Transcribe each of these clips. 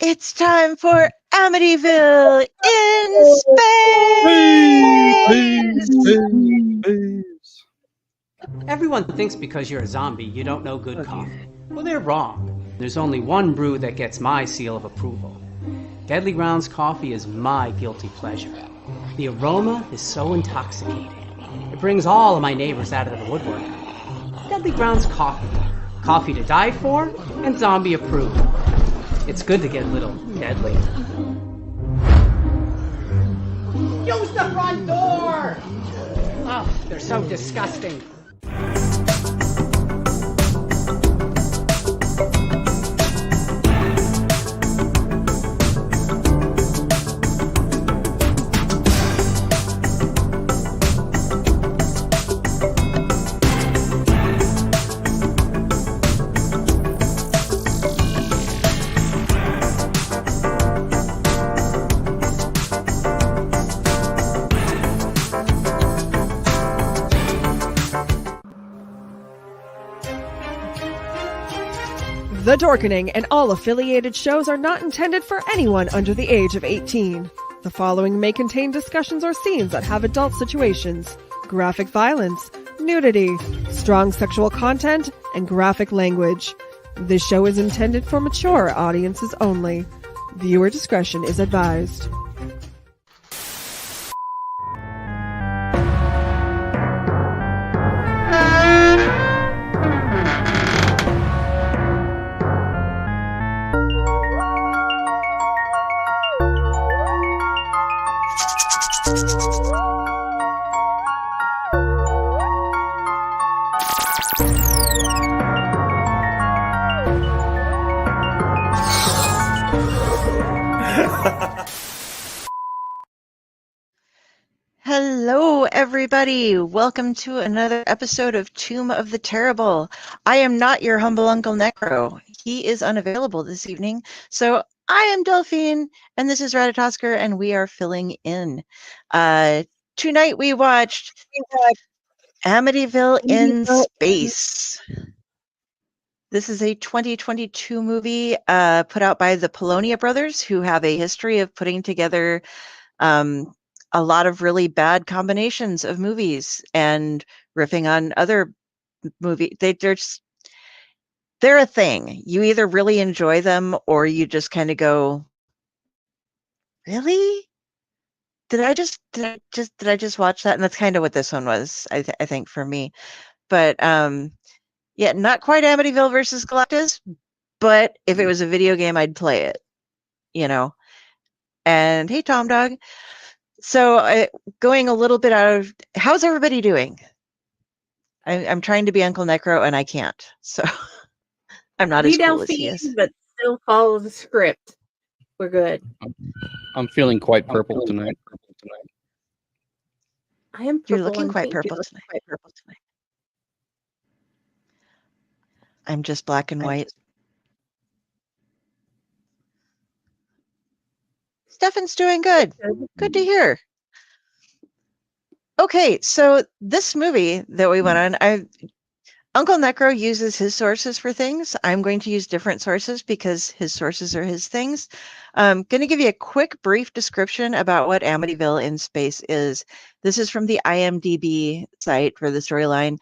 It's time for Amityville in space! Everyone thinks because you're a zombie, you don't know good coffee. Well, they're wrong. There's only one brew that gets my seal of approval. Deadly Grounds coffee is my guilty pleasure. The aroma is so intoxicating. It brings all of my neighbors out of the woodwork. Deadly Grounds coffee. Coffee to die for and zombie approved. It's good to get a little deadly. Use the front door! Oh, they're so disgusting. The Dorkening and all affiliated shows are not intended for anyone under the age of 18. The following may contain discussions or scenes that have adult situations, graphic violence, nudity, strong sexual content, and graphic language. This show is intended for mature audiences only. Viewer discretion is advised. Hello, everybody. Welcome to another episode of Tomb of the Terrible. I am not your humble Uncle Necro. He is unavailable this evening. So I am Delphine, and this is Ratatosker, and we are filling in. Tonight we watched Amityville in Space. This is a 2022 movie put out by the Polonia brothers, who have a history of putting together a lot of really bad combinations of movies and riffing on other movies. They're a thing. You either really enjoy them or you just kind of go, really? Did I just watch that? And that's kind of what this one was, I think, for me. But yeah, not quite Amityville versus Galactus, but if it was a video game, I'd play it, you know. And hey, Tom Dog. So going a little bit out of, how's everybody doing? I'm trying to be UncleNecRo and I can't. So I'm not as cool as he is. But still follow the script. We're good. I'm feeling quite purple tonight. I am purple. You're looking quite purple tonight. I'm just black and white. Stefan's doing good. Good to hear. Okay, so this movie that we went on, UncleNecRo uses his sources for things. I'm going to use different sources because his sources are his things. I'm going to give you a quick, brief description about what Amityville in Space is. This is from the IMDb site for the storyline.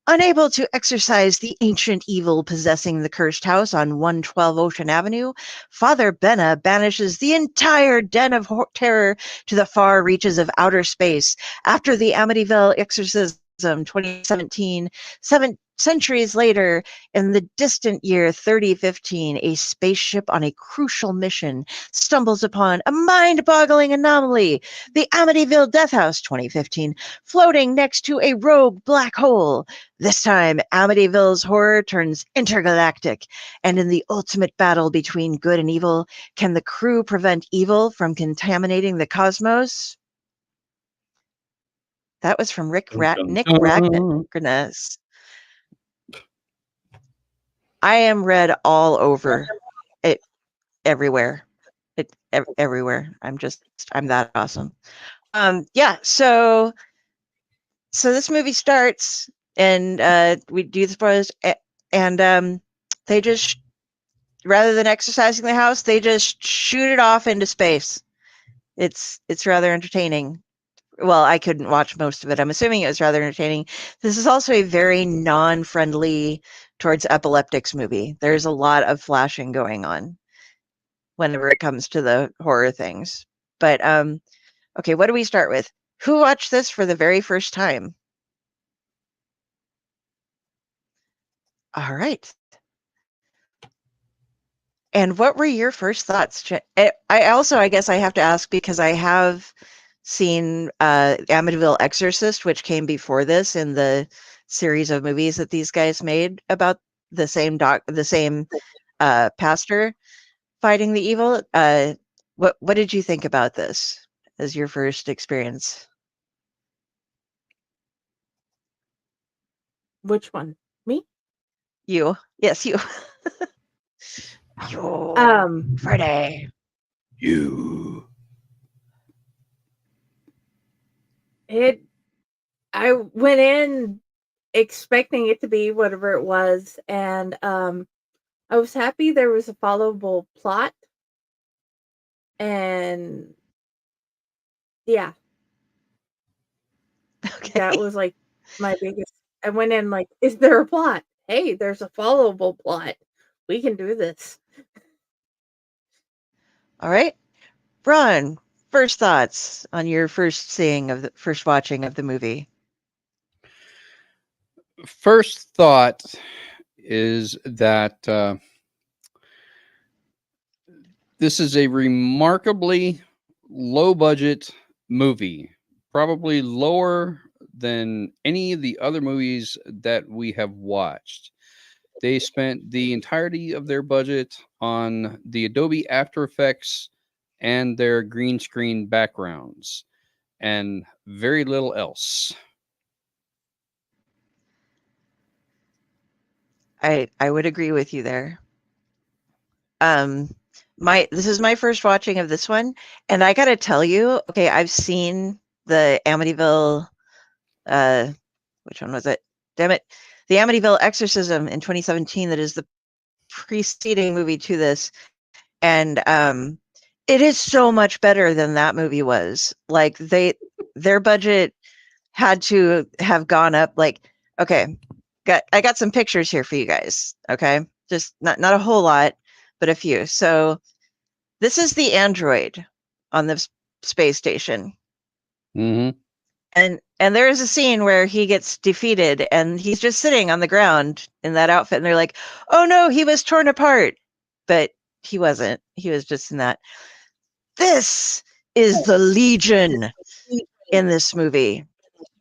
Unable to exorcise the ancient evil possessing the cursed house on 112 Ocean Avenue, Father Benna banishes the entire den of terror to the far reaches of outer space after the Amityville exorcism 2017. 7 centuries later, in the distant year 3015, a spaceship on a crucial mission stumbles upon a mind-boggling anomaly, the Amityville Death House 2015, floating next to a rogue black hole. This time, Amityville's horror turns intergalactic, and in the ultimate battle between good and evil, can the crew prevent evil from contaminating the cosmos? That was from Nick Ragnarsson. I am read all over it, everywhere. Everywhere. I'm that awesome. Yeah. So this movie starts, and we do the spoilers, and they just rather than exercising the house, they just shoot it off into space. It's rather entertaining. Well, I couldn't watch most of it. I'm assuming it was rather entertaining. This is also a very non-friendly towards epileptics movie. There's a lot of flashing going on whenever it comes to the horror things. But okay, what do we start with? Who watched this for the very first time? All right. And what were your first thoughts? I guess I have to ask because I have seen Amityville Exorcist, which came before this in the series of movies that these guys made about the same pastor fighting the evil. What did you think about this as your first experience? Which one? Me? You. Yes, you. You. Friday. You. I went in expecting it to be whatever it was, and I was happy there was a followable plot, and yeah, Okay. that was like my biggest. I went in like, is there a plot? Hey, there's a followable plot. We can do this. All right. Ron, first thoughts on your first watching of the movie. First thought is that this is a remarkably low budget movie, probably lower than any of the other movies that we have watched. They spent the entirety of their budget on the Adobe After Effects and their green screen backgrounds, and very little else. I would agree with you there. This is my first watching of this one, and I gotta tell you, okay, I've seen the Amityville, which one was it? Damn it, the Amityville Exorcism in 2017. That is the preceding movie to this, and it is so much better than that movie was. Like their budget had to have gone up. Like, okay, I got some pictures here for you guys. Okay, just not a whole lot, but a few. So this is the android on the space station. Mm-hmm. And there is a scene where he gets defeated and he's just sitting on the ground in that outfit, and they're like, oh no, he was torn apart. But he wasn't. He was just in that. This is the Legion in this movie.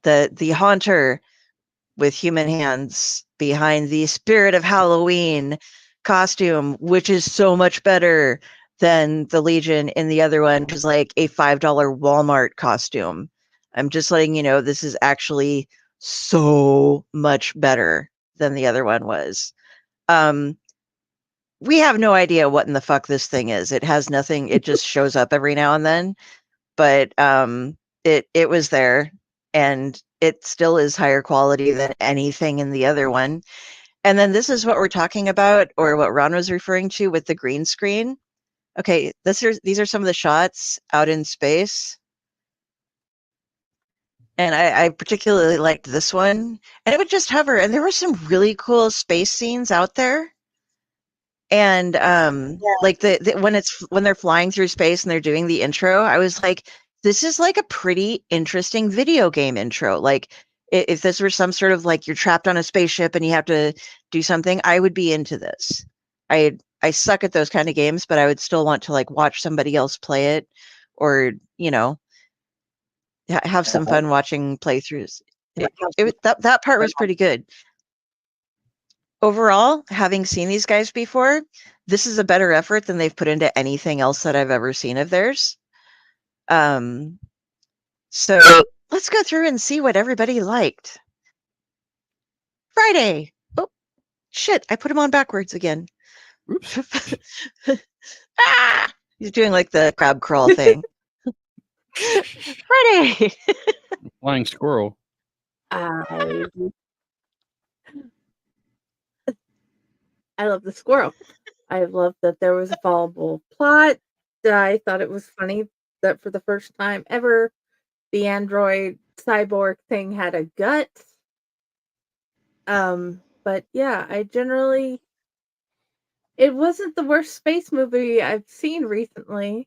The haunter with human hands behind the Spirit of Halloween costume, which is so much better than the Legion in the other one, which is like a $5 Walmart costume. I'm just letting you know this is actually so much better than the other one was. We have no idea what in the fuck this thing is. It has nothing. It just shows up every now and then. But it was there, and it still is higher quality than anything in the other one. And then this is what we're talking about, or what Ron was referring to with the green screen. Okay, these are some of the shots out in space. And I particularly liked this one. And it would just hover, and there were some really cool space scenes out there. And like when they're flying through space and they're doing the intro, I was like, this is like a pretty interesting video game intro. Like if this were some sort of like you're trapped on a spaceship and you have to do something, I would be into this. I suck at those kind of games, but I would still want to like watch somebody else play it, or have some fun watching playthroughs. That part was pretty good. Overall, having seen these guys before, this is a better effort than they've put into anything else that I've ever seen of theirs. So let's go through and see what everybody liked. Friday. Oh, shit. I put him on backwards again. Oops. Ah! He's doing like the crab crawl thing. Friday. Flying squirrel. I love the squirrel. I loved that there was a followable plot. I thought it was funny that for the first time ever, the android cyborg thing had a gut. But yeah, it wasn't the worst space movie I've seen recently.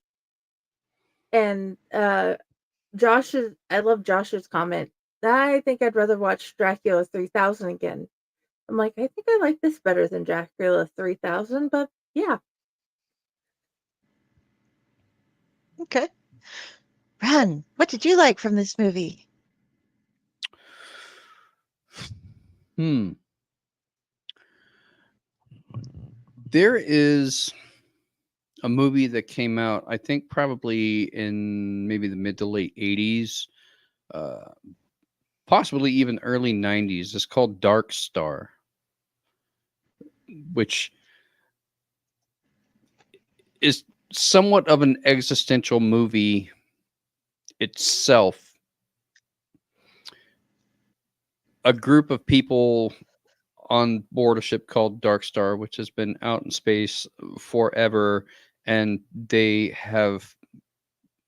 And I love Josh's comment. I think I'd rather watch Dracula 3000 again. I'm like, I think I like this better than Dracula 3000, but yeah. Okay. Ren, what did you like from this movie? There is a movie that came out, I think, probably in maybe the mid to late 80s, possibly even early 90s. It's called Dark Star, which is somewhat of an existential movie itself. A group of people on board a ship called Dark Star, which has been out in space forever, and they have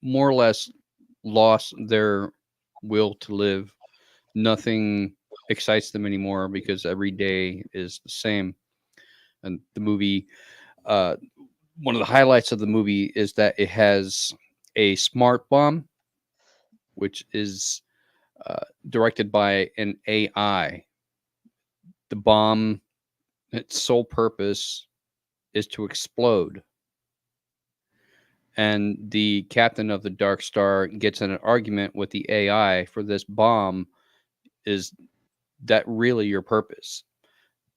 more or less lost their will to live. Nothing excites them anymore because every day is the same. And the movie, one of the highlights of the movie is that it has a smart bomb, which is directed by an AI. The bomb, its sole purpose is to explode. And the captain of the Dark Star gets in an argument with the AI for this bomb. Is that really your purpose?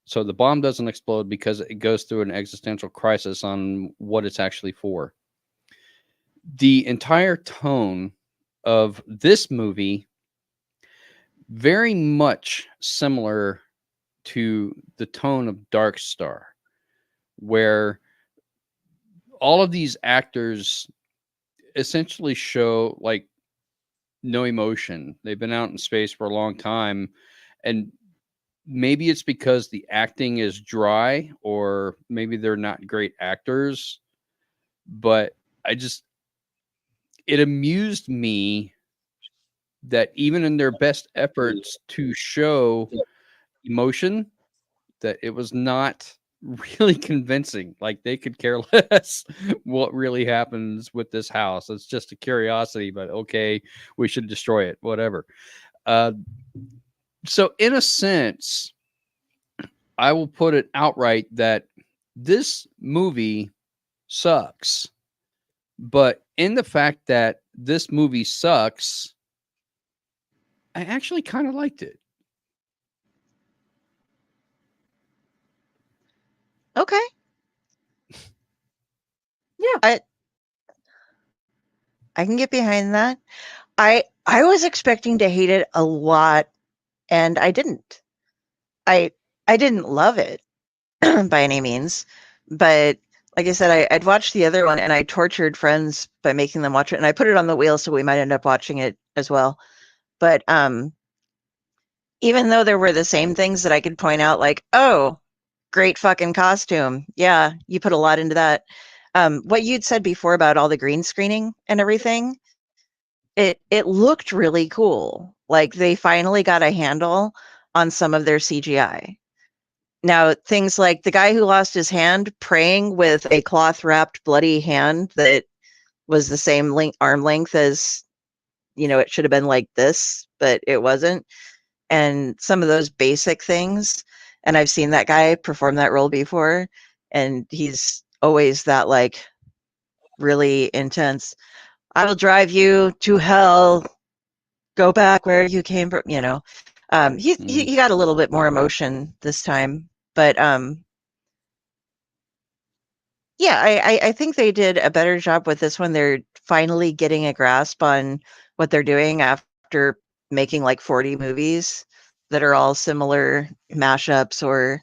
So the bomb doesn't explode because it goes through an existential crisis on what it's actually for. The entire tone of this movie, very much similar to the tone of Dark Star, where all of these actors essentially show like no emotion. They've been out in space for a long time, and maybe it's because the acting is dry, or maybe they're not great actors, but it amused me that even in their best efforts to show emotion, that it was not really convincing. Like they could care less what really happens with this house. It's just a curiosity, but okay, we should destroy it, whatever. So in a sense, I will put it outright that this movie sucks. But in the fact that this movie sucks, I actually kind of liked it. Okay. Yeah. I can get behind that. I was expecting to hate it a lot, and I didn't. I didn't love it by any means, but like I said, I'd watched the other one, and I tortured friends by making them watch it, and I put it on the wheel so we might end up watching it as well. But even though there were the same things that I could point out, like, oh, great fucking costume, yeah, you put a lot into that. What you'd said before about all the green screening and everything, it looked really cool. Like they finally got a handle on some of their CGI. Now, things like the guy who lost his hand praying with a cloth wrapped bloody hand that was the same arm length as, it should have been like this, but it wasn't. And some of those basic things. And I've seen that guy perform that role before. And he's always that like really intense. I will drive you to hell. Go back where you came from, he got a little bit more emotion this time, but yeah, I think they did a better job with this one. They're finally getting a grasp on what they're doing after making like 40 movies that are all similar mashups or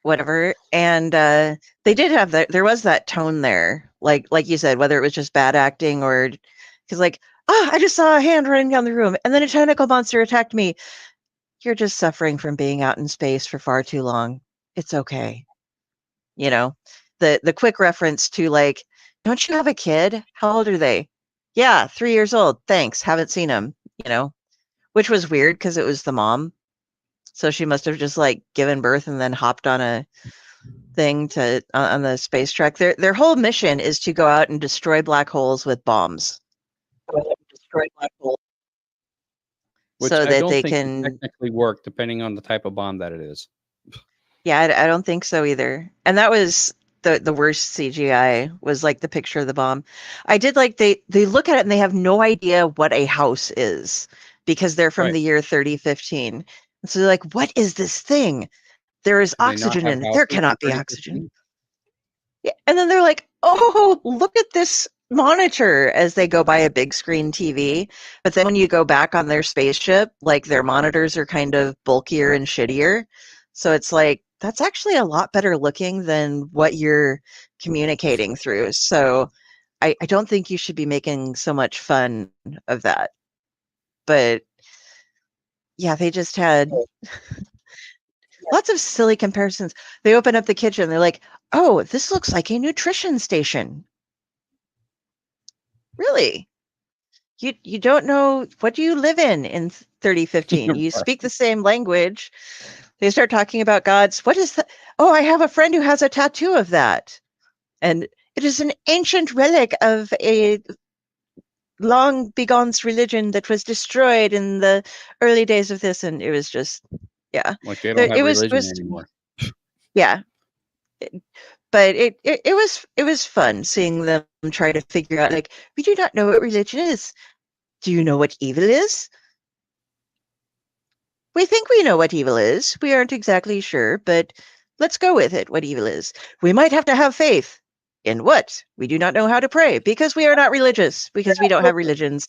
whatever. And they did have there was that tone there, like you said, whether it was just bad acting or because like, oh, I just saw a hand running down the room and then a tentacle monster attacked me. You're just suffering from being out in space for far too long. It's okay. You know, the quick reference to like, don't you have a kid? How old are they? Yeah, 3 years old. Thanks. Haven't seen him. You know, which was weird because it was the mom. So she must have just like given birth and then hopped on a thing to on the space truck. Their whole mission is to go out and destroy black holes with bombs. Destroy black holes Which so I that don't they think would can. technically work depending on the type of bomb that it is. Yeah, I don't think so either. And that was the worst CGI was like the picture of the bomb. I did like they look at it and they have no idea what a house is because they're from Right. the year 3015. And so they're like, what is this thing? There is Do they not oxygen have in it. There houses in cannot be 3015? oxygen. Yeah, and then they're like, "Oh, look at this monitor," as they go by a big screen TV. But then when you go back on their spaceship, like their monitors are kind of bulkier and shittier. So it's like that's actually a lot better looking than what you're communicating through. So I don't think you should be making so much fun of that. But yeah, they just had lots of silly comparisons. They open up the kitchen, they're like, "Oh, this looks like a nutrition station." Really? You don't know what do you live in 3015? You Right. speak the same language. They start talking about gods. What is that? Oh, I have a friend who has a tattoo of that. And it is an ancient relic of a long begone religion that was destroyed in the early days of this. And it was just, yeah. Like they don't have It religion was, anymore. yeah. But it was fun seeing them try to figure out like, we do not know what religion is. Do you know what evil is? We think we know what evil is. We aren't exactly sure, but let's go with it, what evil is. We might have to have faith. In what? We do not know how to pray because we are not religious, because we don't have religions.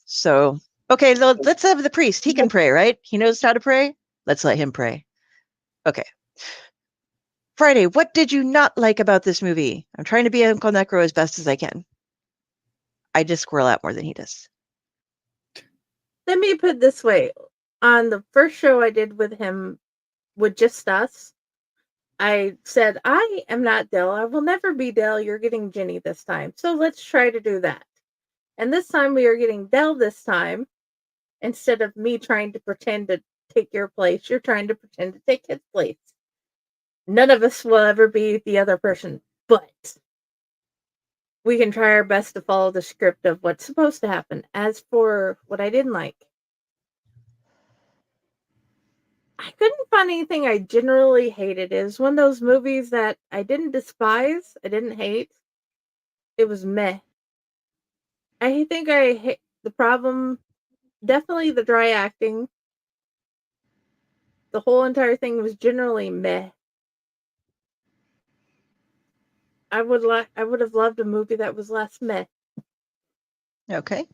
So, okay, let's have the priest. He can pray, right? He knows how to pray. Let's let him pray. Okay. Friday, what did you not like about this movie? I'm trying to be Uncle Necro as best as I can. I just squirrel out more than he does. Let me put it this way. On the first show I did with him, with just us, I said, I am not Dell. I will never be Dell. You're getting Ginny this time. So let's try to do that. And this time we are getting Dell this time. Instead of me trying to pretend to take your place, you're trying to pretend to take his place. None of us will ever be the other person, but we can try our best to follow the script of what's supposed to happen. As for what I didn't like, I couldn't find anything I generally hated. It was one of those movies that I didn't despise, I didn't hate. It was meh. I think I hate the problem, definitely the dry acting. The whole entire thing was generally meh. I would have loved a movie that was less meh. Okay.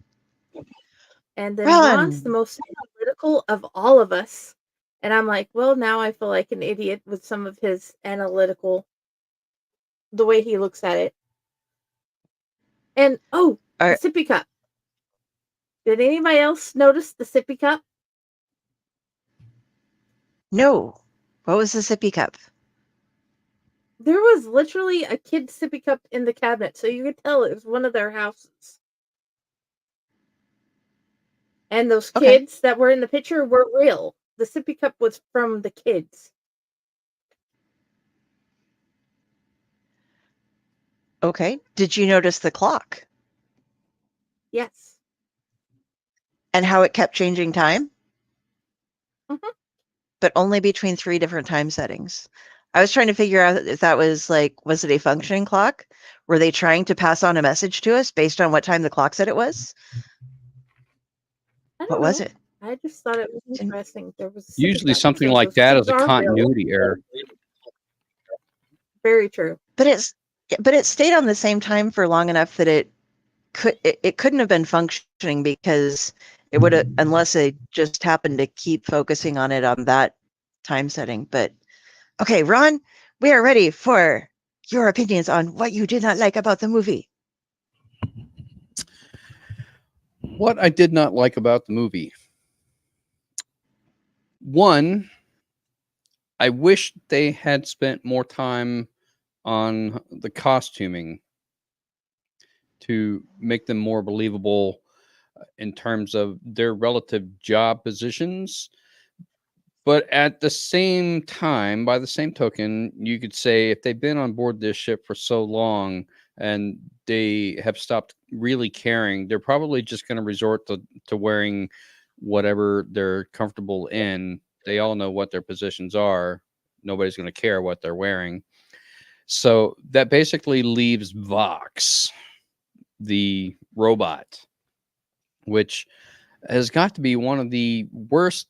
And then Ron's the Run. most analytical of all of us. And I'm like, well, now I feel like an idiot with some of his analytical, the way he looks at it. And oh, the Are, sippy cup. Did anybody else notice the sippy cup? no. What was the sippy cup? There was literally a kid's sippy cup in the cabinet, so you could tell it was one of their houses. And those Okay. kids that were in the picture were real. The sippy cup was from the kids. Okay. Did you notice the clock Yes. and how it kept changing time? Mhm. But only between 3 different time settings. I was trying to figure out if that was like, was it a functioning clock? Were they trying to pass on a message to us based on what time the clock said it was? I What don't was know. it? I just thought it was Didn't- interesting. There was a sippy Usually cup, something so like those that kids is a are real. continuity error. Very true. But it stayed on the same time for long enough that it couldn't have been functioning because it would have, unless it just happened to keep focusing on it on that time setting. But okay, Ron, we are ready for your opinions on what you did not like about the movie. What I did not like about the movie. One, I wish they had spent more time on the costuming to make them more believable in terms of their relative job positions. But at the same time, by the same token, you could say if they've been on board this ship for so long and they have stopped really caring, they're probably just going to resort to wearing whatever they're comfortable in. They all know what their positions are. Nobody's going to care what they're wearing. So that basically leaves Vox, the robot, which has got to be one of the worst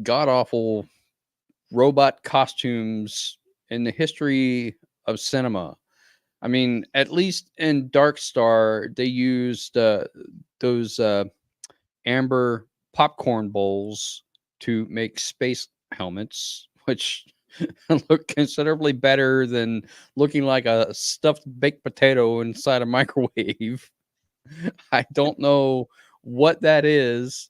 god-awful robot costumes in the history of cinema. I mean, at least in Dark Star, they used those amber popcorn bowls to make space helmets, which look considerably better than looking like a stuffed baked potato inside a microwave. I don't know what that is.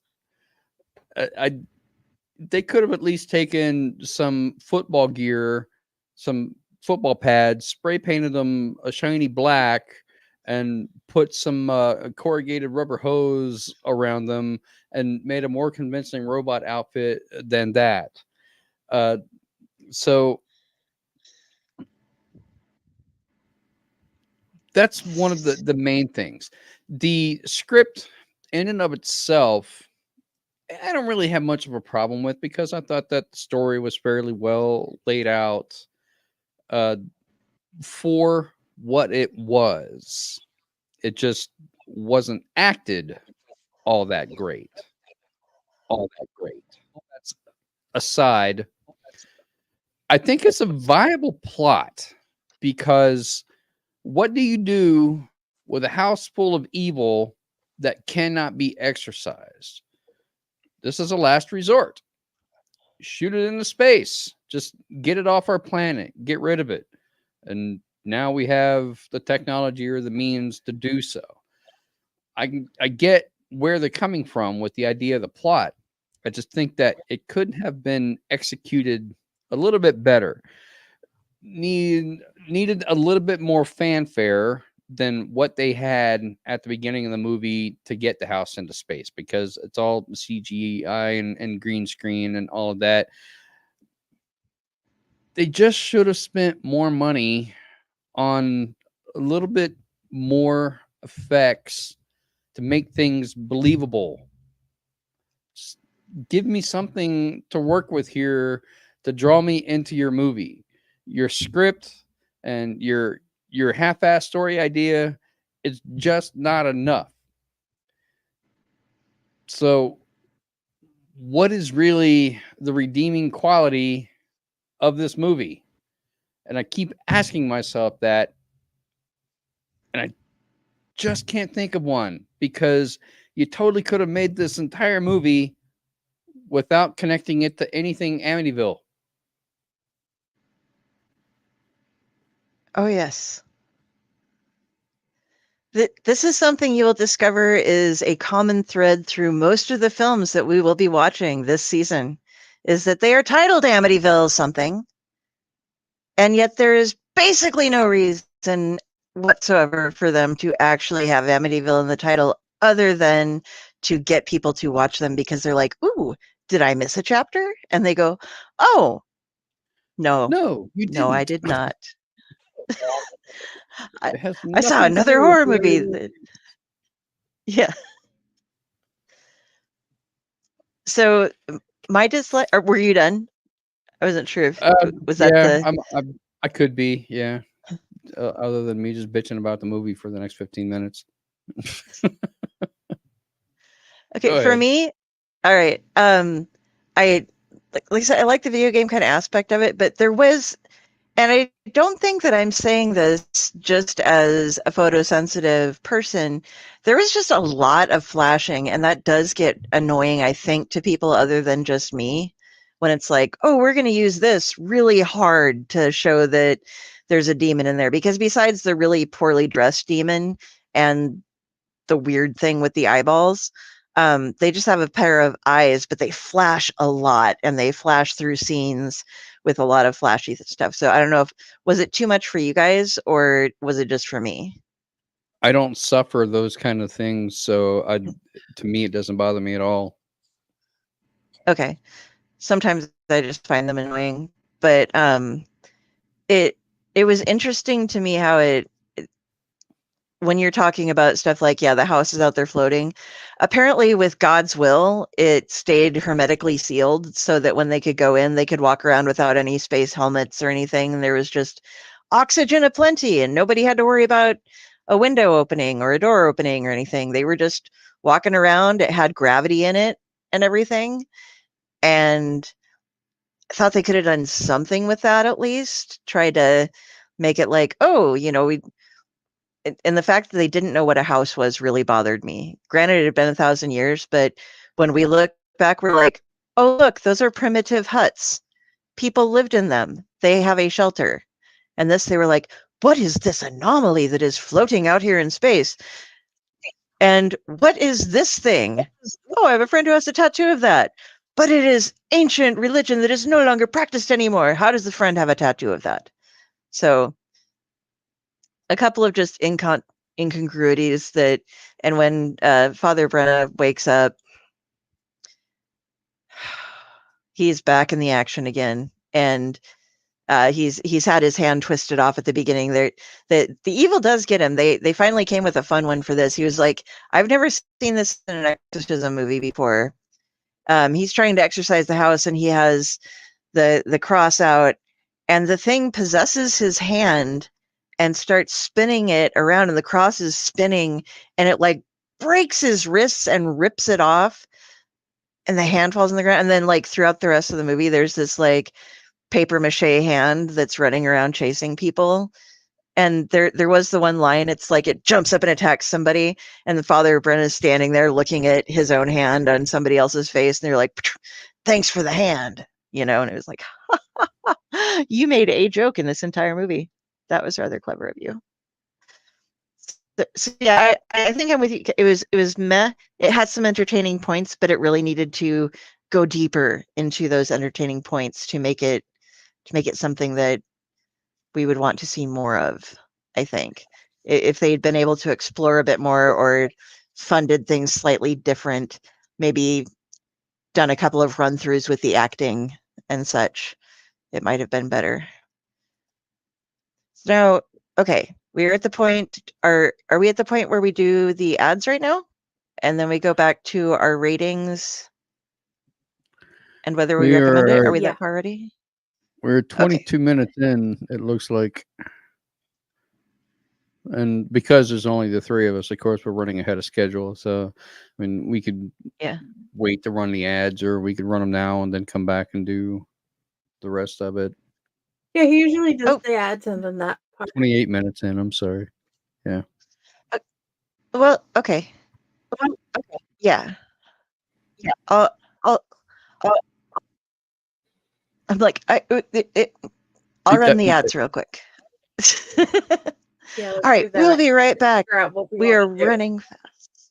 They could have at least taken some football gear, some football pads, spray painted them a shiny black, and put some corrugated rubber hose around them and made a more convincing robot outfit than that. So that's one of the main things. The script in and of itself, I don't really have much of a problem with, because I thought that the story was fairly well laid out for what it was. It just wasn't acted all that great. That's aside. I think it's a viable plot, because what do you do with a house full of evil that cannot be exorcised? This is a last resort. Shoot it into space. Just get it off our planet. Get rid of it. And now we have the technology or the means to do so. I get where they're coming from with the idea of the plot. I just think that it could have been executed a little bit better. Needed a little bit more fanfare than what they had at the beginning of the movie to get the house into space, because it's all CGI and green screen and all of that. They just should have spent more money on a little bit more effects to make things believable. Just give me something to work with here to draw me into your movie. Your script and your half-assed story idea is just not enough. So what is really the redeeming quality of this movie? And I keep asking myself that, and I just can't think of one, because you totally could have made this entire movie without connecting it to anything Amityville. Oh, yes. This is something you will discover is a common thread through most of the films that we will be watching this season, is that they are titled Amityville something, and yet there is basically no reason whatsoever for them to actually have Amityville in the title, other than to get people to watch them because they're like, ooh, did I miss a chapter? And they go, oh, no, You no, I didn't. did not. It has I saw nothing to another do with horror the movie. other- Yeah. So my dislike, or were you done? I wasn't sure if was that Yeah, the I could be, yeah. Other than me just bitching about the movie for the next 15 minutes. okay Go for ahead. me. All right. I like I said, I like the video game kind of aspect of it, but there was, and I don't think that I'm saying this just as a photosensitive person. There was just a lot of flashing, and that does get annoying, I think, to people other than just me. When it's like, oh, we're going to use this really hard to show that there's a demon in there. Because besides the really poorly dressed demon and the weird thing with the eyeballs, They just have a pair of eyes, but they flash a lot, and they flash through scenes with a lot of flashy stuff. So I don't know if was it too much for you guys, or was it just for me? I don't suffer those kind of things, so to me it doesn't bother me at all. Okay. Sometimes I just find them annoying, but it was interesting to me how when you're talking about stuff like, yeah, the house is out there floating, apparently with God's will, it stayed hermetically sealed so that when they could go in, they could walk around without any space helmets or anything. There was just oxygen aplenty, and nobody had to worry about a window opening or a door opening or anything. They were just walking around. It had gravity in it and everything. And I thought they could have done something with that, at least try to make it like, oh, and the fact that they didn't know what a house was really bothered me. Granted, it had been 1,000 years, but when we look back, we're like, oh, look, those are primitive huts. People lived in them. They have a shelter. And this, they were like, what is this anomaly that is floating out here in space? And what is this thing? Oh, I have a friend who has a tattoo of that. But it is ancient religion that is no longer practiced anymore. How does the friend have a tattoo of that? So a couple of just incongruities that, and when Father Brenna wakes up, he's back in the action again, and he's had his hand twisted off at the beginning. There, the evil does get him. They finally came with a fun one for this. He was like, I've never seen this in an exorcism movie before. He's trying to exorcise the house, and he has the cross out, and the thing possesses his hand and starts spinning it around, and the cross is spinning, and it like breaks his wrists and rips it off, and the hand falls on the ground. And then like throughout the rest of the movie, there's this like paper mache hand that's running around chasing people. And there was the one line, it's like it jumps up and attacks somebody, and the Father Brenna is standing there looking at his own hand on somebody else's face, and they're like, thanks for the hand, and it was like, you made a joke in this entire movie. That was rather clever of you. So yeah, I think I'm with you. It was meh. It had some entertaining points, but it really needed to go deeper into those entertaining points to make it something that we would want to see more of. I think if they'd been able to explore a bit more, or funded things slightly different, maybe done a couple of run-throughs with the acting and such, it might have been better. Now, okay, we're at the point. Are we at the point where we do the ads right now, and then we go back to our ratings and whether we recommend it? Are we that far already? We're 22 minutes in, it looks like. And because there's only the three of us, of course, we're running ahead of schedule. So, I mean, we could wait to run the ads, or we could run them now and then come back and do the rest of it. Yeah, he usually does the ads and then that part. 28 minutes in, I'm sorry. Yeah. Well, okay. Yeah. I'll I'm like, I'll run the ads real quick. Yeah, all right, we'll be right back. We are running fast.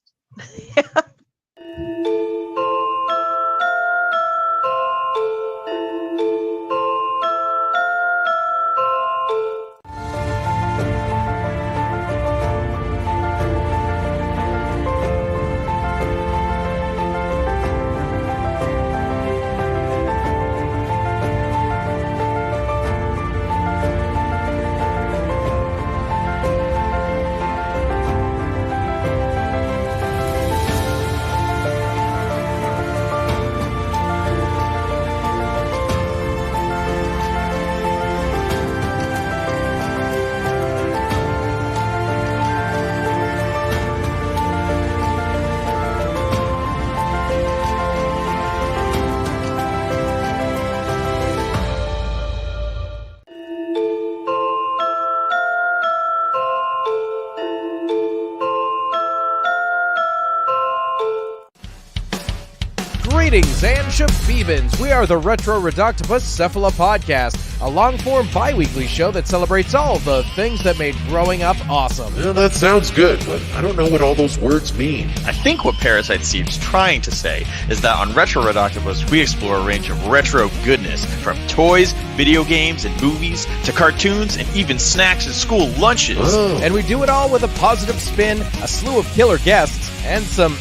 Greetings and shabebans. We are the Retro Reductopus Cephala Podcast, a long-form bi-weekly show that celebrates all of the things that made growing up awesome. Yeah, that sounds good, but I don't know what all those words mean. I think what Parasite seems trying to say is that on Retro Redoctopus, we explore a range of retro goodness, from toys, video games, and movies, to cartoons, and even snacks and school lunches. Oh. And we do it all with a positive spin, a slew of killer guests, and some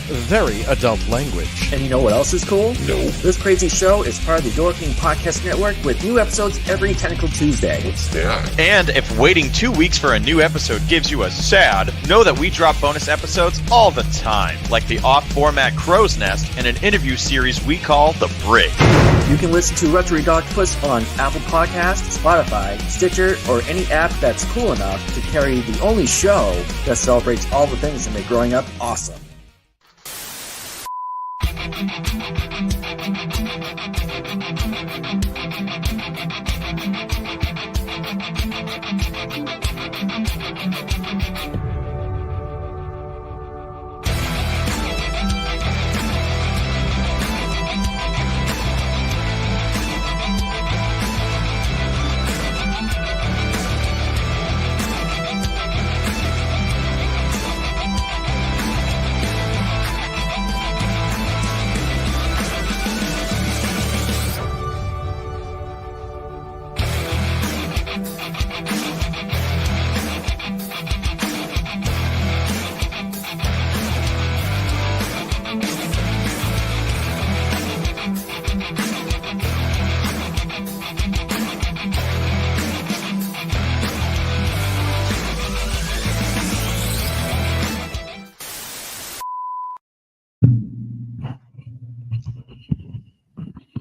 very adult language. And you know what else is cool? No. This crazy show is part of the Your King Podcast Network with new episodes every Technical Tuesday. What's that? And if waiting 2 weeks for a new episode gives you a sad, know that we drop bonus episodes all the time, like the off-format Crow's Nest and an interview series we call The Brig. You can listen to Retro Octopus on Apple Podcasts, Spotify, Stitcher, or any app that's cool enough to carry the only show that celebrates all the things that make growing up awesome.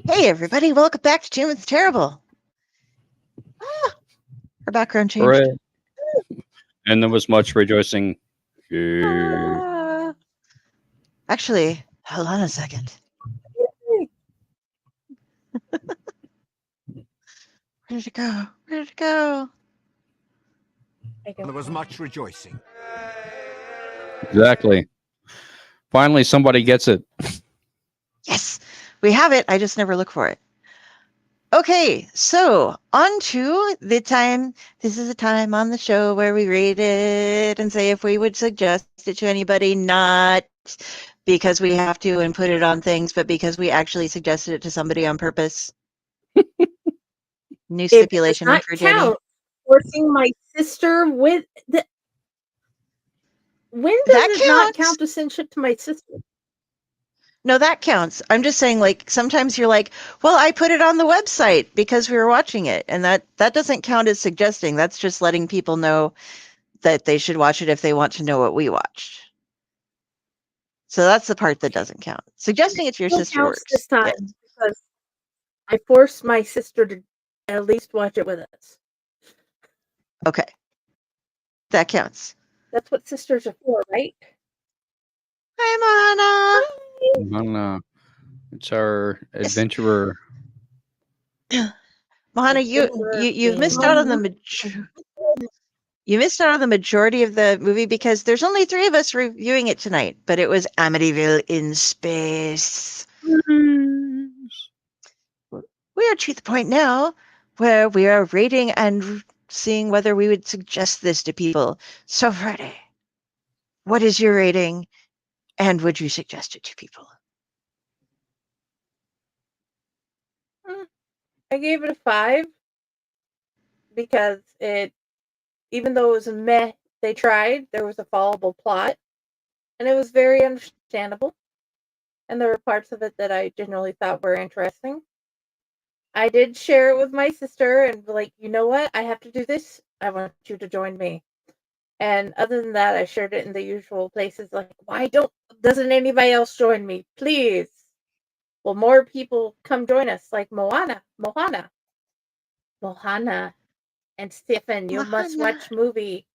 Hey, everybody. Welcome back to Jim with Terrible. Our background changed. Hooray. And there was much rejoicing. Actually, hold on a second. Where did it go? Where did it go? There was much rejoicing. Exactly. Finally, somebody gets it. Yes, we have it. I just never look for it. Okay, so on to the time. This is a time on the show where we rate it and say if we would suggest it to anybody, not because we have to and put it on things, but because we actually suggested it to somebody on purpose. New stipulation for Jenny. Forcing my sister with the. When does That it not counts. count to send shit to my sister? No, that counts. I'm just saying, like, sometimes you're like, well, I put it on the website because we were watching it. And that doesn't count as suggesting. That's just letting people know that they should watch it if they want to know what we watched. So that's the part that doesn't count. Suggesting it to your Still sister counts works. this time Yes. because I forced my sister to at least watch it with us. Okay. That counts. That's what sisters are for, right? Hi, Mahana. It's our Yes. adventurer. Mahana, you've missed out on the you missed out on the majority of the movie because there's only 3 of us reviewing it tonight, but it was Amityville in space. We are to the point now where we are rating and seeing whether we would suggest this to people. So, Freddie, what is your rating, and would you suggest it to people? I gave it a 5 because it, even though it was a meh, they tried. There was a followable plot, and it was very understandable. And there were parts of it that I generally thought were interesting. I did share it with my sister and be like, you know what? I have to do this. I want you to join me. And other than that, I shared it in the usual places. Like, why doesn't anybody else join me? Please. Well, more people come join us, like Mohana, and Stephen. You must watch movie.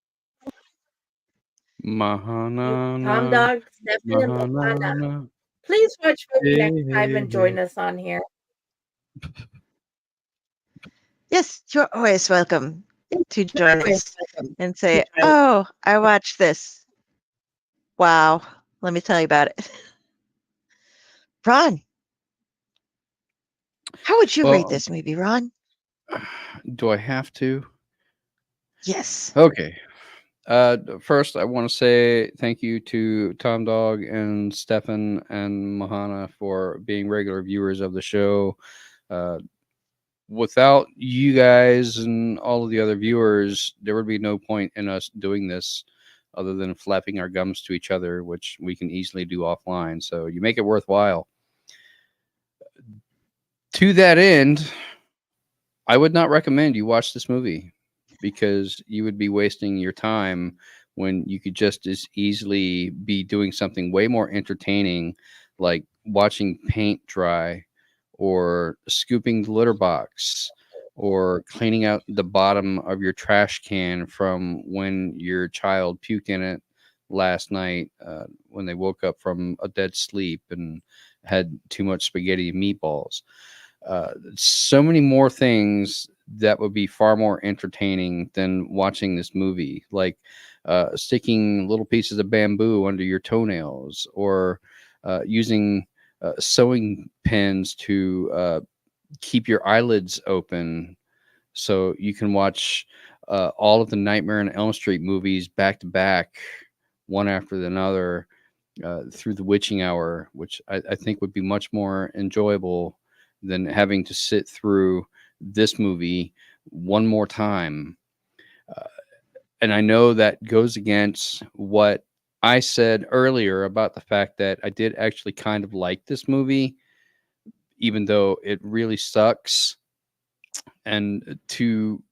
Mahana. Tom Dog, Stephen, and Mohana. Please watch movie next time and join us on here. Yes, you're always welcome to join us and say, oh, I watched this. Wow. Let me tell you about it. Ron, how would you rate Well, this movie, Ron? do I have to? Yes. Okay. First, I want to say thank you to Tom Dog and Stefan and Mahana for being regular viewers of the show. Uh, Without you guys and all of the other viewers, there would be no point in us doing this other than flapping our gums to each other, which we can easily do offline. So you make it worthwhile. To that end, I would not recommend you watch this movie because you would be wasting your time when you could just as easily be doing something way more entertaining, like watching paint dry or scooping the litter box or cleaning out the bottom of your trash can from when your child puked in it last night when they woke up from a dead sleep and had too much spaghetti and meatballs. So many more things that would be far more entertaining than watching this movie, like sticking little pieces of bamboo under your toenails or using sewing pins to keep your eyelids open so you can watch all of the Nightmare on Elm Street movies back to back, one after another, through the witching hour, which I think would be much more enjoyable than having to sit through this movie one more time. And I know that goes against what I said earlier about the fact that I did actually kind of like this movie, even though it really sucks. And to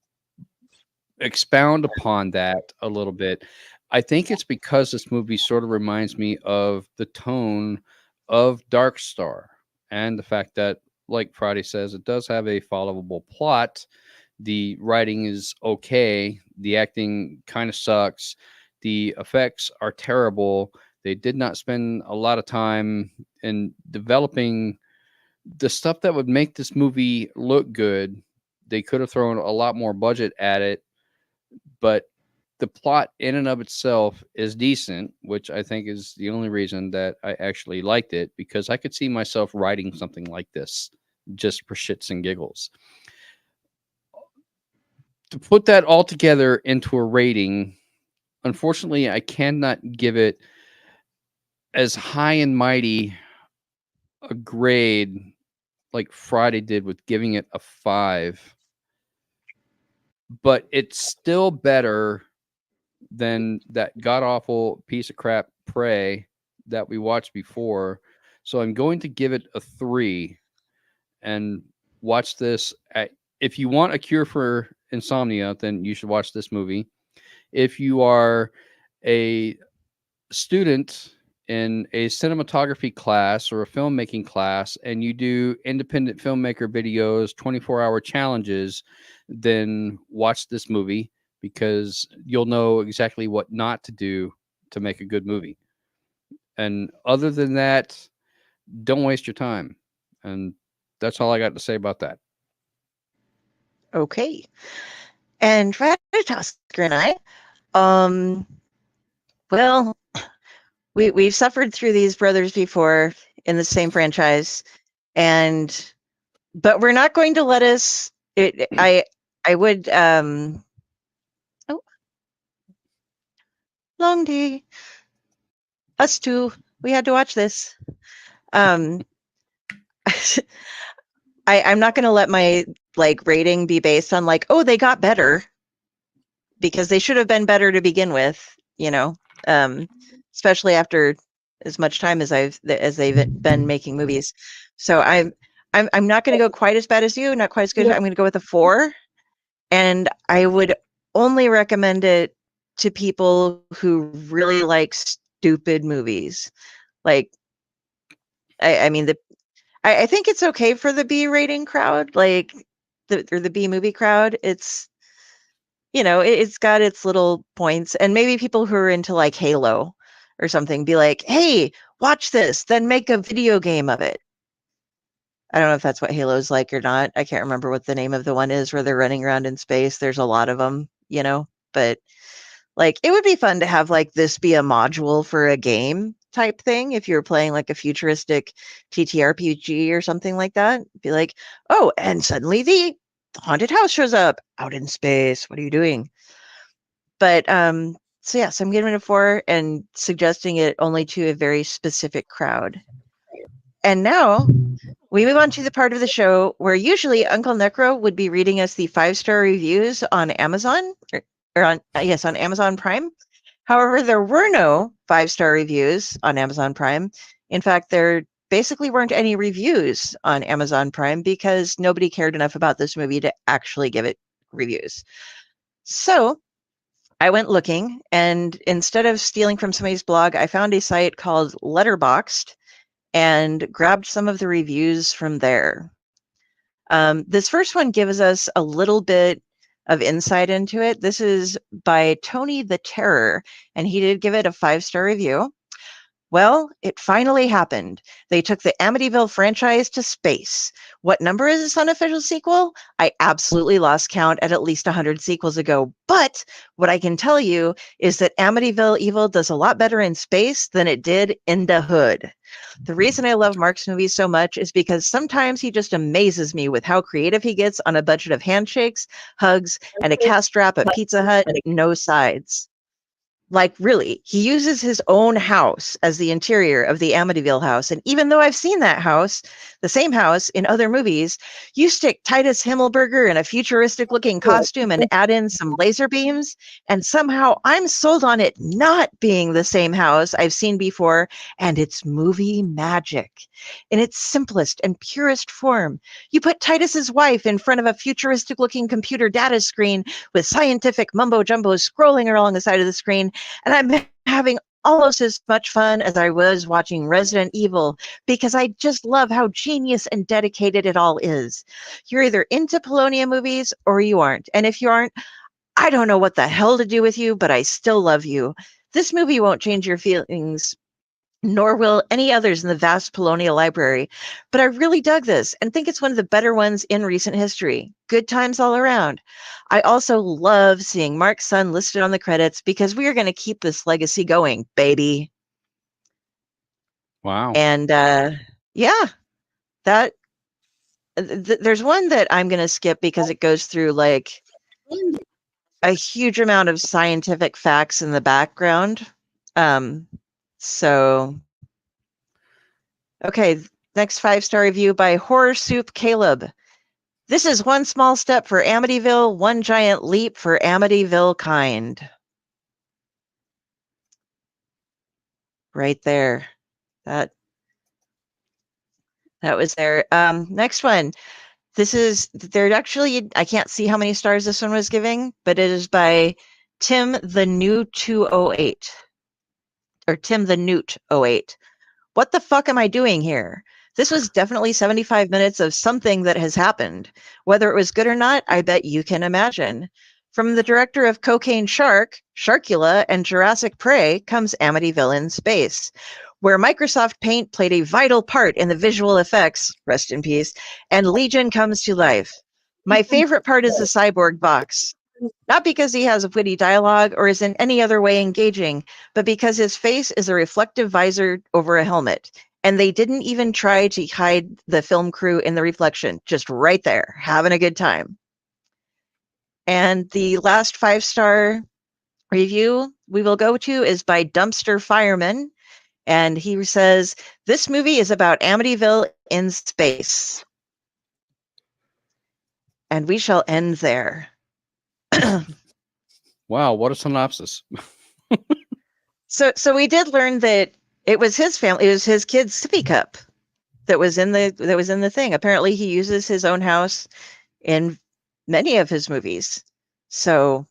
expound upon that a little bit, I think it's because this movie sort of reminds me of the tone of Dark Star and the fact that, like Friday says, it does have a followable plot. The writing is okay. The acting kind of sucks. The effects are terrible. They did not spend a lot of time in developing the stuff that would make this movie look good. They could have thrown a lot more budget at it, but the plot in and of itself is decent, which I think is the only reason that I actually liked it, because I could see myself writing something like this just for shits and giggles. To put that all together into a rating, unfortunately, I cannot give it as high and mighty a grade like Friday did with giving it a 5. But it's still better than that god-awful piece of crap Prey that we watched before. So I'm going to give it a 3 and watch this. If you want a cure for insomnia, then you should watch this movie. If you are a student in a cinematography class or a filmmaking class and you do independent filmmaker videos, 24-hour challenges, then watch this movie because you'll know exactly what not to do to make a good movie. And other than that, don't waste your time. And that's all I got to say about that. Okay. And Ratatosker and I, well, we've suffered through these brothers before in the same franchise, but we're not going to let us. I would. Long day. Us two. We had to watch this. I'm not going to let my rating be based on they got better, because they should have been better to begin with. Especially after as much time as they've been making movies. So I'm not going to go quite as bad as you, not quite as good. I'm going to go with a 4, and I would only recommend it to people who really like stupid movies. I think it's okay for the B rating crowd, the B movie crowd. It's it's got its little points, and maybe people who are into Halo or something be like, hey, watch this, then make a video game of it. I don't know if that's what Halo's like or not. I can't remember what the name of the one is where they're running around in space. There's a lot of them, but it would be fun to have this be a module for a game, type thing. If you're playing like a futuristic TTRPG or something like that, be like, oh, and suddenly the haunted house shows up out in space. What are you doing? But so yes, I'm giving it a 4 and suggesting it only to a very specific crowd. And now we move on to the part of the show where usually Uncle Necro would be reading us the 5-star reviews on Amazon or on on Amazon Prime. However, there were no 5-star reviews on Amazon Prime. In fact, there basically weren't any reviews on Amazon Prime because nobody cared enough about this movie to actually give it reviews. So I went looking, and instead of stealing from somebody's blog, I found a site called Letterboxd and grabbed some of the reviews from there. This first one gives us a little bit of insight into it. This is by Tony the Terror, and he did give it a 5-star review. Well, it finally happened. They took the Amityville franchise to space. What number is this unofficial sequel? I absolutely lost count at least 100 sequels ago. But what I can tell you is that Amityville Evil does a lot better in space than it did in the hood. The reason I love Mark's movies so much is because sometimes he just amazes me with how creative he gets on a budget of handshakes, hugs, and a cast wrap at Pizza Hut, no sides. Like, really, he uses his own house as the interior of the Amityville house. And even though I've seen that house, the same house in other movies, you stick Titus Himmelberger in a futuristic looking costume and add in some laser beams, and somehow I'm sold on it not being the same house I've seen before, and it's movie magic. In its simplest and purest form, you put Titus's wife in front of a futuristic looking computer data screen with scientific mumbo jumbo scrolling along the side of the screen, and I'm having almost as much fun as I was watching Resident Evil because I just love how genius and dedicated it all is. You're either into Polonia movies or you aren't. And if you aren't, I don't know what the hell to do with you, but I still love you. This movie won't change your feelings, nor will any others in the vast Polonia library. But I really dug this and think it's one of the better ones in recent history. Good times all around. I also love seeing Mark's son listed on the credits because we are going to keep this legacy going, baby. Wow. And yeah, that there's one that I'm going to skip because it goes through like a huge amount of scientific facts in the background. So, okay, next 5-star review by Horror Soup Caleb. This is one small step for Amityville, one giant leap for Amityville kind. Right there. That was there. Next one. There actually, I can't see how many stars this one was giving, but it is by Tim the New 208. Or Tim the Newt 08. What the fuck am I doing here? This was definitely 75 minutes of something that has happened. Whether it was good or not, I bet you can imagine. From the director of Cocaine Shark, Sharkula, and Jurassic Prey comes Amityville in Space, where Microsoft Paint played a vital part in the visual effects, rest in peace, and Legion comes to life. My favorite part is the cyborg box. Not because he has a witty dialogue or is in any other way engaging, but because his face is a reflective visor over a helmet. And they didn't even try to hide the film crew in the reflection, just right there, having a good time. And the last 5-star review we will go to is by Dumpster Fireman. And he says, this movie is about Amityville in space. And we shall end there. Wow, what a synopsis. So we did learn that it was his family, it was his kid's sippy cup that was in the thing. Apparently he uses his own house in many of his movies. So,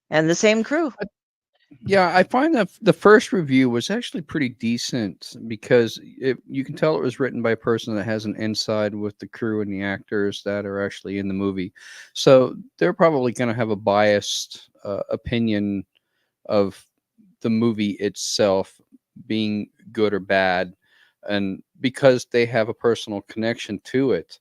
and the same crew. Yeah, I find that the first review was actually pretty decent because you can tell it was written by a person that has an inside with the crew and the actors that are actually in the movie. So they're probably going to have a biased opinion of the movie itself being good or bad. And because they have a personal connection to it,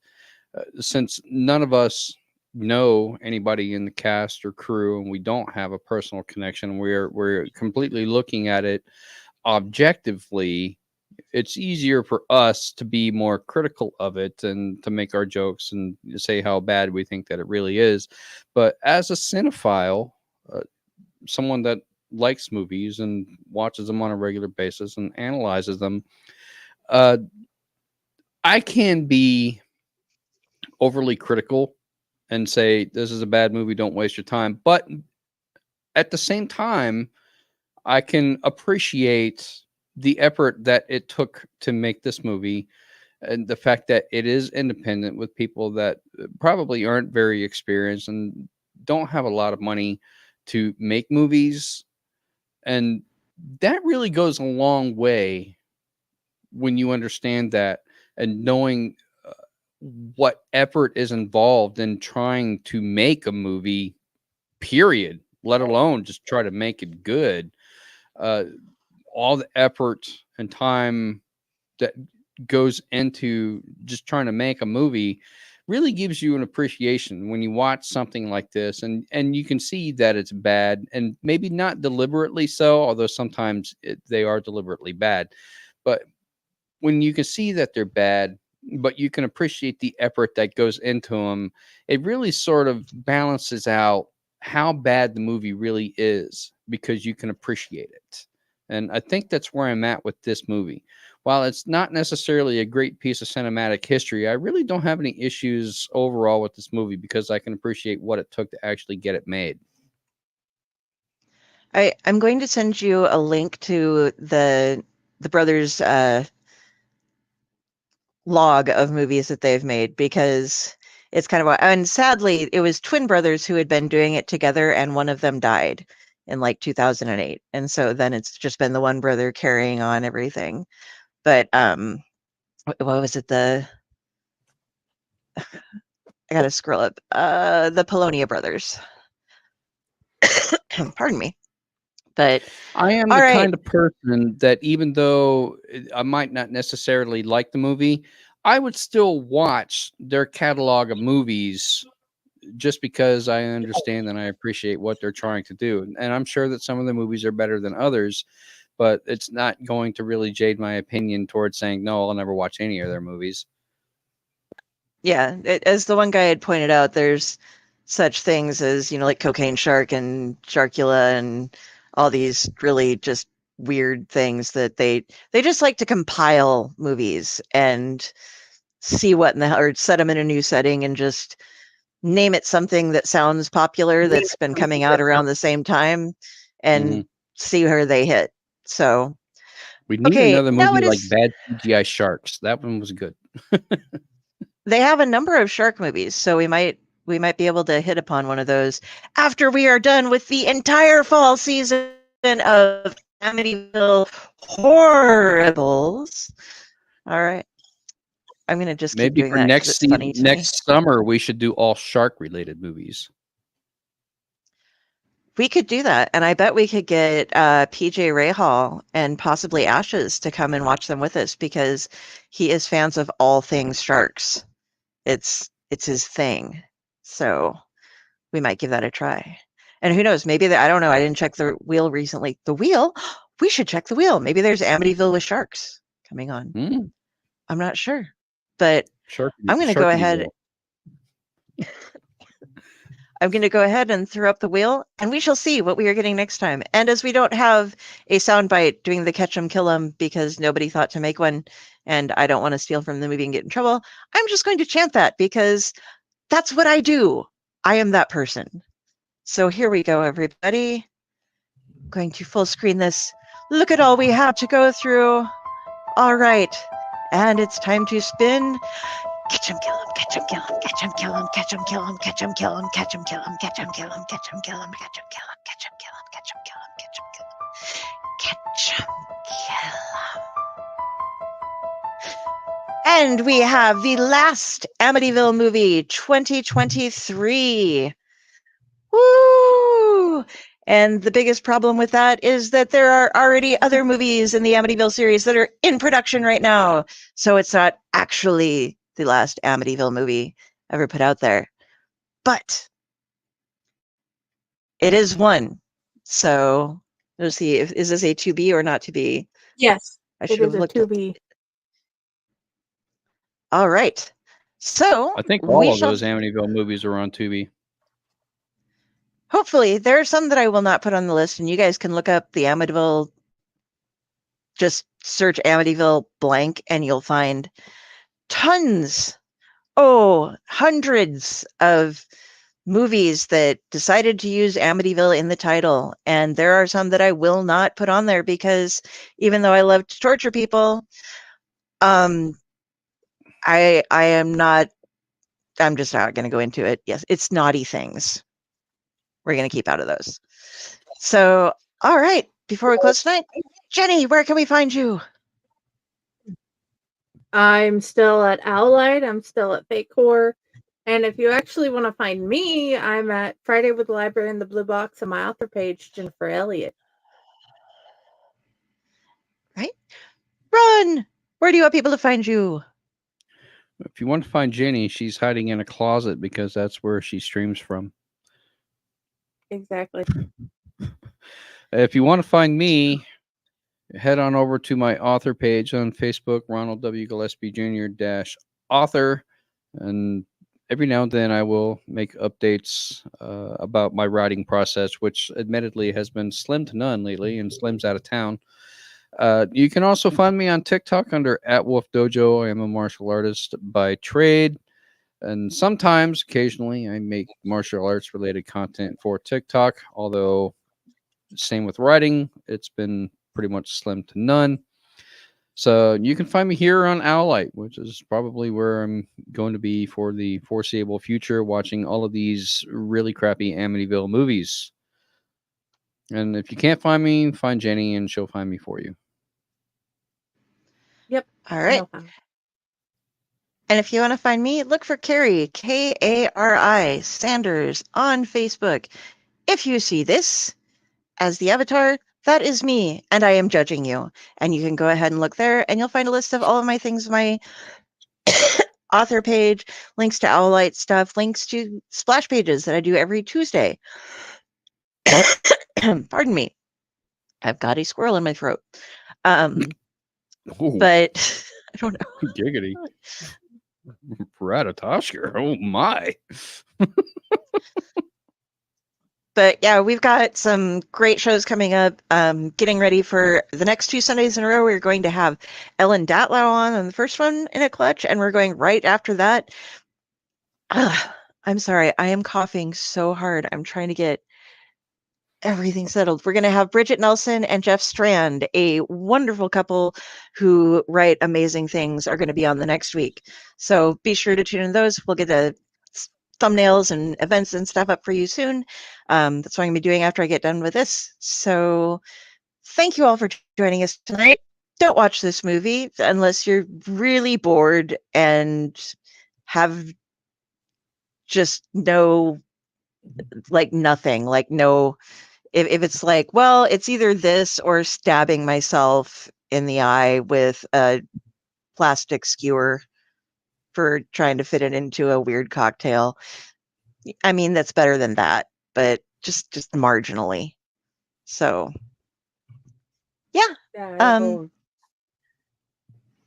since none of us know anybody in the cast or crew and we don't have a personal connection, we're completely looking at it objectively, it's easier for us to be more critical of it and to make our jokes and say how bad we think that it really is. But as a cinephile, someone that likes movies and watches them on a regular basis and analyzes them, I can be overly critical and say, this is a bad movie, don't waste your time. But at the same time, I can appreciate the effort that it took to make this movie and the fact that it is independent with people that probably aren't very experienced and don't have a lot of money to make movies. And that really goes a long way when you understand that and knowing what effort is involved in trying to make a movie, period, let alone just try to make it good. All the effort and time that goes into just trying to make a movie really gives you an appreciation when you watch something like this, and you can see that it's bad and maybe not deliberately so, although sometimes they are deliberately bad. But when you can see that they're bad, but you can appreciate the effort that goes into them, it really sort of balances out how bad the movie really is because you can appreciate it. And I think that's where I'm at with this movie. While it's not necessarily a great piece of cinematic history, I really don't have any issues overall with this movie because I can appreciate what it took to actually get it made. I'm going to send you a link to the brothers' log of movies that they've made because it's kind of, and sadly, it was twin brothers who had been doing it together, and one of them died in like 2008, and so then it's just been the one brother carrying on everything. But what was it? I gotta scroll up. The Polonia brothers. Pardon me. But I am the kind of person that even though I might not necessarily like the movie, I would still watch their catalog of movies just because I understand and I appreciate what they're trying to do. And I'm sure that some of the movies are better than others, but it's not going to really jade my opinion towards saying, no, I'll never watch any of their movies. Yeah, as the one guy had pointed out, there's such things as, like Cocaine Shark and Sharkula and all these really just weird things that they just like to compile movies and see what in the hell, or set them in a new setting and just name it something that sounds popular that's been coming out around the same time and see where they hit. So we need another movie like Bad CGI Sharks. That one was good. They have a number of shark movies, so we might be able to hit upon one of those after we are done with the entire fall season of Amityville Horribles. All right. I'm going to just keep doing for that next summer, we should do all shark-related movies. We could do that, and I bet we could get PJ Rahal and possibly Ashes to come and watch them with us because he is fans of all things sharks. It's his thing. So we might give that a try. And who knows, maybe I don't know. I didn't check the wheel recently. The wheel? We should check the wheel. Maybe there's Amityville with sharks coming on. I'm not sure. But I'm going to go ahead. I'm going to go ahead and throw up the wheel, and we shall see what we are getting next time. And as we don't have a soundbite doing the catch 'em kill 'em because nobody thought to make one, and I don't want to steal from the movie and get in trouble, I'm just going to chant that because that's what I do. I am that person. So here we go, everybody. I'm going to full screen this. Look at all we have to go through. All right. And it's time to spin. Catch 'em, kill 'em, catch 'em, kill 'em, catch 'em, kill 'em, catch 'em, kill 'em, catch 'em, kill 'em, catch 'em, kill 'em, catch 'em, kill 'em, catch 'em, kill 'em, catch 'em, kill 'em, catch 'em, kill 'em, catch 'em, kill 'em, catch 'em, kill 'em, catch 'em, kill 'em. And we have the last Amityville movie, 2023. Woo! And the biggest problem with that is that there are already other movies in the Amityville series that are in production right now. So it's not actually the last Amityville movie ever put out there. But it is one. So Let's see, is this a to be or not to be? Yes, I it should is have a looked at. 2B. All right. So I think we all of shall those Amityville movies are on Tubi. hopefully there are some that I will not put on the list, and you guys can look up the Amityville. Just search Amityville blank, and you'll find tons, hundreds of movies that decided to use Amityville in the title. And there are some that I will not put on there because even though I love to torture people, I am not, I'm just not going to go into it. Yes, it's naughty things. We're going to keep out of those. So, all right, before we close tonight, Jenny, where can we find you? I'm still at Owlite. I'm still at Fake Horror. And if you actually want to find me, I'm at Friday with the Library in the Blue Box on my author page, Jennifer Elliott. Right? Run! Where do you want people to find you? If you want to find Jenny, she's hiding in a closet because that's where she streams from. Exactly. If you want to find me, head on over to my author page on Facebook, Ronald W Gillespie Jr. -author. And every now and then I will make updates about my writing process, which admittedly has been slim to none lately, and Slim's out of town. You can also find me on TikTok under @WolfDojo. I am a martial artist by trade. And sometimes, occasionally, I make martial arts related content for TikTok, although same with writing, it's been pretty much slim to none. So you can find me here on Owlite, which is probably where I'm going to be for the foreseeable future, watching all of these really crappy Amityville movies. And if you can't find me, find Jenny and she'll find me for you. Yep. All right. No. And if you want to find me, look for Carrie, Kari Sanders on Facebook. If you see this as the avatar, that is me, and I am judging you. And you can go ahead and look there, and you'll find a list of all of my things, my author page, links to Owlite stuff, links to splash pages that I do every Tuesday. Pardon me. I've got a squirrel in my throat. But I don't know. Giggity. Ratatoshka. Oh my. But yeah, we've got some great shows coming up. Getting ready for the next 2 Sundays in a row. We're going to have Ellen Datlow on the first one in a clutch, and we're going right after that. I'm sorry, I am coughing so hard. I'm trying to get everything settled. We're going to have Bridget Nelson and Jeff Strand, a wonderful couple who write amazing things, are going to be on the next week. So be sure to tune in those. We'll get the thumbnails and events and stuff up for you soon. That's what I'm going to be doing after I get done with this. So thank you all for joining us tonight. Don't watch this movie unless you're really bored and have just no, like nothing, like no, if it's like, well, it's either this or stabbing myself in the eye with a plastic skewer for trying to fit it into a weird cocktail. I mean, that's better than that, but just marginally. So, yeah.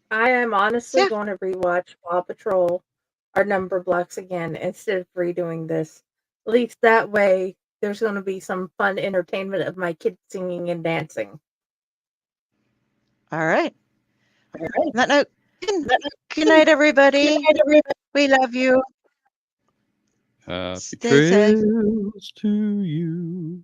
I am honestly going to rewatch Paw Patrol, our number blocks again, instead of redoing this. At least that way, there's going to be some fun entertainment of my kids singing and dancing. All right. That note, good night, everybody. We love you. Happy Stay safe. trails to you.